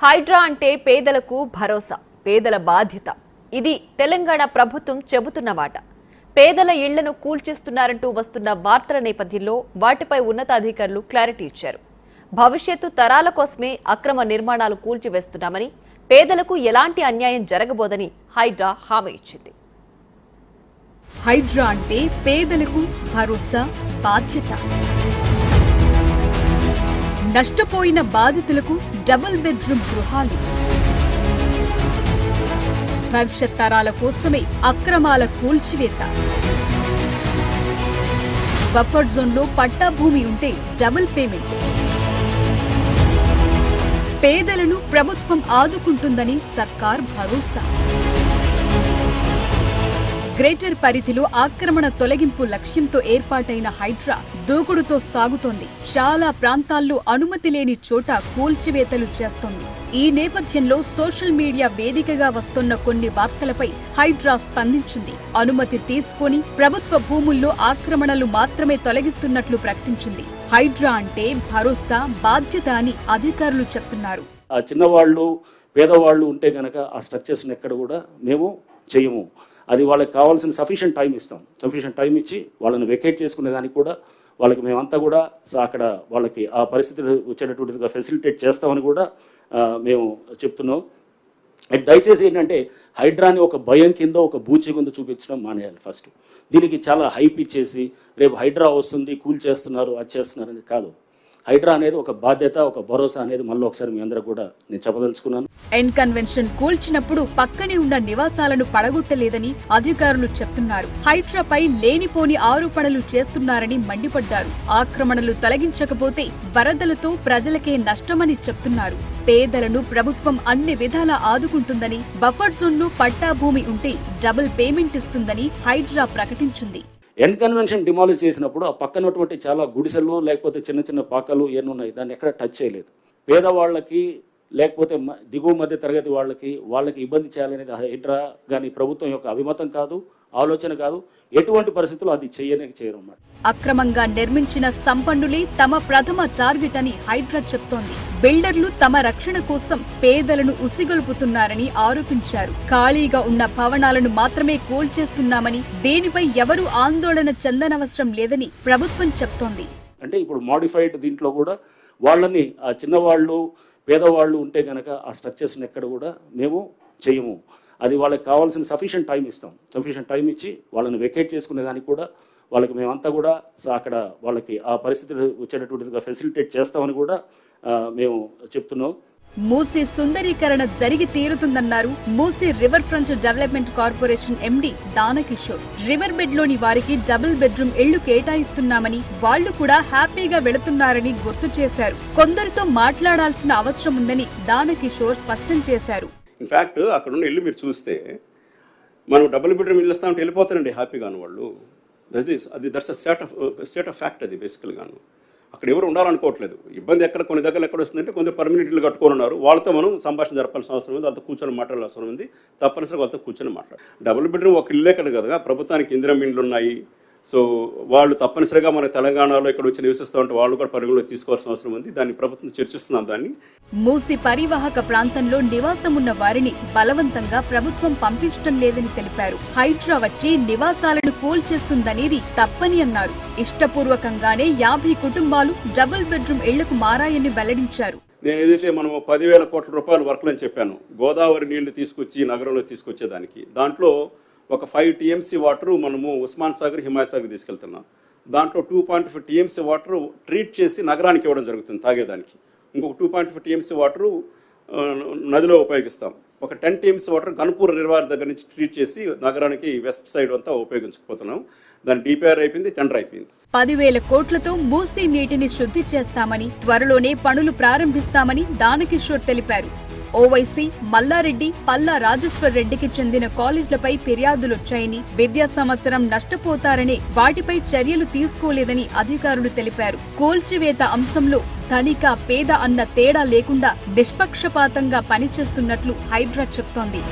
హైడ్రా అంటే పేదలకు భరోసా, పేదల బాధ్యత. ఇది తెలంగాణ ప్రభుత్వం చెబుతున్న మాట. పేదల ఇళ్లను కూల్చేస్తున్నారంటూ వస్తున్న వార్తల నేపథ్యంలో వాటిపై ఉన్నతాధికారులు క్లారిటీ ఇచ్చారు. భవిష్యత్తు తరాల కోసమే అక్రమ నిర్మాణాలు కూల్చివేస్తున్నామని, పేదలకు ఎలాంటి అన్యాయం జరగబోదని హైడ్రా హామీ ఇచ్చింది. హైడ్రా అంటే పేదలకు భరోసా, బాధ్యత. నష్టపోయిన బాధితులకు డబుల్ బెడ్రూమ్ గృహాలు. భవిష్యత్ తరాల కోసమే అక్రమాల కూల్చివేత. బఫర్ జోన్లో పట్టా భూమి ఉంటే డబుల్ పేమెంట్. పేదలను ప్రభుత్వం ఆదుకుంటుందని సర్కార్ భరోసా. గ్రేటర్ పరిధిలో ఆక్రమణ తొలగింపు లక్ష్యంతో ఏర్పాటైన హైడ్రా దూకుడుతో సాగుతోంది. చాలా ప్రాంతాల్లో అనుమతి లేని చోట కూల్చివేతలు చేస్తోంది. ఈ నేపథ్యంలో సోషల్ మీడియా వేదికగా వస్తున్న కొన్ని వార్తలపై హైడ్రా స్పందించింది. అనుమతి తీసుకొని ప్రభుత్వ భూముల్లో ఆక్రమణలు మాత్రమే తొలగిస్తున్నట్లు ప్రకటించింది. హైడ్రా అంటే భరోసా, బాధ్యత అని అధికారులు చెప్తున్నారు. చిన్నవాళ్ళు, పేదవాళ్ళు ఉంటే గనక ఆ స్ట్రక్చర్స్ ఎక్కడ కూడా మేము చేయము. అది వాళ్ళకి కావాల్సిన సఫిషియెంట్ టైం ఇస్తాం. సఫిషియెంట్ టైం ఇచ్చి వాళ్ళని వెకేట్ చేసుకునే దానికి కూడా వాళ్ళకి మేమంతా కూడా అక్కడ వాళ్ళకి ఆ పరిస్థితులు వచ్చేటటువంటిదిగా ఫెసిలిటేట్ చేస్తామని కూడా మేము చెప్తున్నాం. దయచేసి ఏంటంటే హైడ్రాని ఒక భయం కింద, ఒక బూచి కింద చూపించడం మానేయాలి. ఫస్ట్ దీనికి చాలా హైప్ ఇచ్చేసి రేపు హైడ్రా వస్తుంది, కూల్ చేస్తున్నారు, అది చేస్తున్నారు అనేది కాదు. హైడ్రా అనేది ఒక బాధ్యత, ఒక భరోసా అనేది మళ్ళీ ఒకసారి మీ అందరూ కూడా నేను చెప్పదలుచుకున్నాను. ఎన్ కన్వెన్షన్ కూల్చినప్పుడు పక్కనే ఉన్న నివాసాలను పడగొట్టలేదని అధికారులు చెప్తున్నారు. హైడ్రాపై లేనిపోని ఆరోపణలు చేస్తున్నారని మండిపడ్డారు. ఆక్రమణలు తొలగించకపోతే వరదలతో ప్రజలకే నష్టమని చెప్తున్నారు. పేదలను ప్రభుత్వం అన్ని విధాలా ఆదుకుంటుందని, బఫర్ జోన్లో పట్టా భూమి ఉంటే డబుల్ పేమెంట్ ఇస్తుందని హైడ్రా ప్రకటించింది. ఎన్ కన్వెన్షన్ డిమాలిష్ చేసినప్పుడు ఆ పక్కనటువంటి చాలా గుడిసెలు, లేకపోతే చిన్న చిన్న పాకలు ఏమున్నాయి, దాన్ని ఎక్కడ టచ్ చేయలేదు. పేదవాళ్ళకి లేకపోతే దిగువ మధ్య తరగతి వాళ్ళకి ఇబ్బంది చేయాలనేది హైడ్రా కానీ ప్రభుత్వం యొక్క అభిమతం కాదు, ఆలోచన కాదు. ఎటువంటి పరిస్థితుల్లో అది చేయరన్నమాట. అక్రమంగా నిర్మించిన సంపన్నులే తమ ప్రథమ టార్గెట్ అని హైడ్రా చెప్తోంది. బిల్డర్లు తమ రక్షణ కోసం పేదలను ఉసిగొల్పుతున్నారని ఆరోపించారు. ఖాళీగా ఉన్న భవనాలను మాత్రమే కూల్చేస్తున్నామని, దేనిపై ఎవరూ ఆందోళన చెందనవసరం లేదని ప్రభుత్వం చెప్తోంది. అంటే ఇప్పుడు మాడిఫైడ్ దీంట్లో కూడా వాళ్ళని ఆ చిన్నవాళ్ళు, పేదవాళ్ళు ఉంటే గనక ఆ స్ట్రక్చర్స్ ఎక్కడ కూడా మేము చేయము. అది వాళ్ళకి కావాల్సిన సఫిషియెంట్ టైం ఇస్తాం. సఫిషియెంట్ టైం ఇచ్చి వాళ్ళని వెకేట్ చేసుకునే దానికి కూడా వాళ్ళకి మేమంతా కూడా అక్కడ వాళ్ళకి ఆ పరిస్థితులు వచ్చేటటువంటిదిగా ఫెసిలిటేట్ చేస్తామని కూడా మేము చెప్తున్నాం. మూసీ సుందరీకరణ జరిగి తీరుతుందన్నారు Musi river front development corporation MD Danakishore. River bed లోని వారికి డబుల్ బెడ్రూమ్ ఇళ్లు కేటాయిస్తున్నామని, వాళ్లు కూడా హ్యాపీగా వెళుతున్నారని గుర్తు చేశారు. కొందరితో మాట్లాడాల్సిన అవసరం ఉందని దానకిషోర్ స్పష్టం చేశారు. ఇన్ఫ్యాక్ట్ అక్కడ ఉన్న ఇల్లు మీరు చూస్తే మనం డబుల్ బెడ్రూమ్ ఇల్లు ఇస్తామంటే వెళ్ళిపోతారండి హ్యాపీగాను వాళ్ళు. That's state of fact. అది బేసికల్గాను అక్కడ ఎవరు ఉండాలనుకోవట్లేదు. ఇబ్బంది కొన్ని దగ్గర ఎక్కడ వస్తుందంటే కొంత పర్మనెంట్ ఇల్లు కట్టుకొని ఉన్నారు. వాళ్ళతో మనం సంభాషణ జరపాల్సిన అవసరం ఉంది, వాళ్ళతో కూర్చొని మాట్లాడాల్సిన అవసరం ఉంది. తప్పనిసరిగా వాళ్ళతో కూర్చొని మాట్లాడాలి. డబుల్ బెడ్రూమ్ ఒక ఇల్లే కదా, ప్రభుత్వానికి ఇందిరమ్మ ఇండ్లు ఉన్నాయి. సో వాళ్ళు తప్పనిసరిగా మన తెలంగాణలో ఇక్కడ వచ్చి నివసిస్తూ ఉంటే వాళ్ళు కూడా పరిగణలో తీసుకోవాల్సిన అవసరం ఉంది. దాన్ని ప్రభుత్వం చర్చిస్తున్నాం. దాన్ని మూసి పరివాహక ప్రాంతంలో నివాసం ఉన్న వారిని బలవంతంగా ప్రభుత్వం పంపించడం లేదని తెలిపారు. హైడ్రా వచ్చి నివాసాలను కూల్చేస్తుందనేది తప్పని అన్నారు. ఇష్టపూర్వకంగానే 50 కుటుంబాలు డబుల్ బెడ్రూమ్ ఇళ్లకు మారాయని వెల్లడించారు. నేను ఏదైతే మనం 10,000 కోట్ల రూపాయల వర్క్లు అని చెప్పాను, గోదావరి నీళ్లు తీసుకొచ్చి నగరంలో తీసుకొచ్చేదానికి, దాంట్లో ఒక 5 TMC వాటర్ మనము ఉస్మాన్ సాగర్, హిమాయత్ సాగర్ తీసుకెళ్తున్నాం. దాంట్లో 2.5 TMC వాటర్ ట్రీట్ చేసి నగరానికి ఇవ్వడం జరుగుతుంది తాగేదానికి. ఇంకొక 2.5 TMC వాటరు నదిలో ఉపయోగిస్తాం. ఒక 10 TMC వాటర్ గన్పూర్ రిజర్వాయర్ దగ్గర నుంచి ట్రీట్ చేసి నగరానికి వెస్ట్ సైడ్ అంతా ఉపయోగించకపోతున్నాం. దాని డిపిఆర్ అయిపోయింది, టెండర్ అయిపోయింది. 10,000 కోట్లతో మూసీ నీటిని శుద్ధి చేస్తామని, త్వరలోనే పనులు ప్రారంభిస్తామని దానకిషోర్ తెలిపారు. ఓవైసీ, మల్లారెడ్డి, పల్లా రాజేశ్వర్ రెడ్డికి చెందిన కాలేజ్లపై ఫిర్యాదులొచ్చాయని, విద్యా సంవత్సరం నష్టపోతారని, వాటిపై చర్యలు తీసుకోలేదని అధికారులు తెలిపారు. కూల్చివేత అంశంలో ధనిక, పేద అన్న తేడా లేకుండా నిష్పక్షపాతంగా పనిచేస్తున్నట్లు హైడ్రా చెప్తోంది.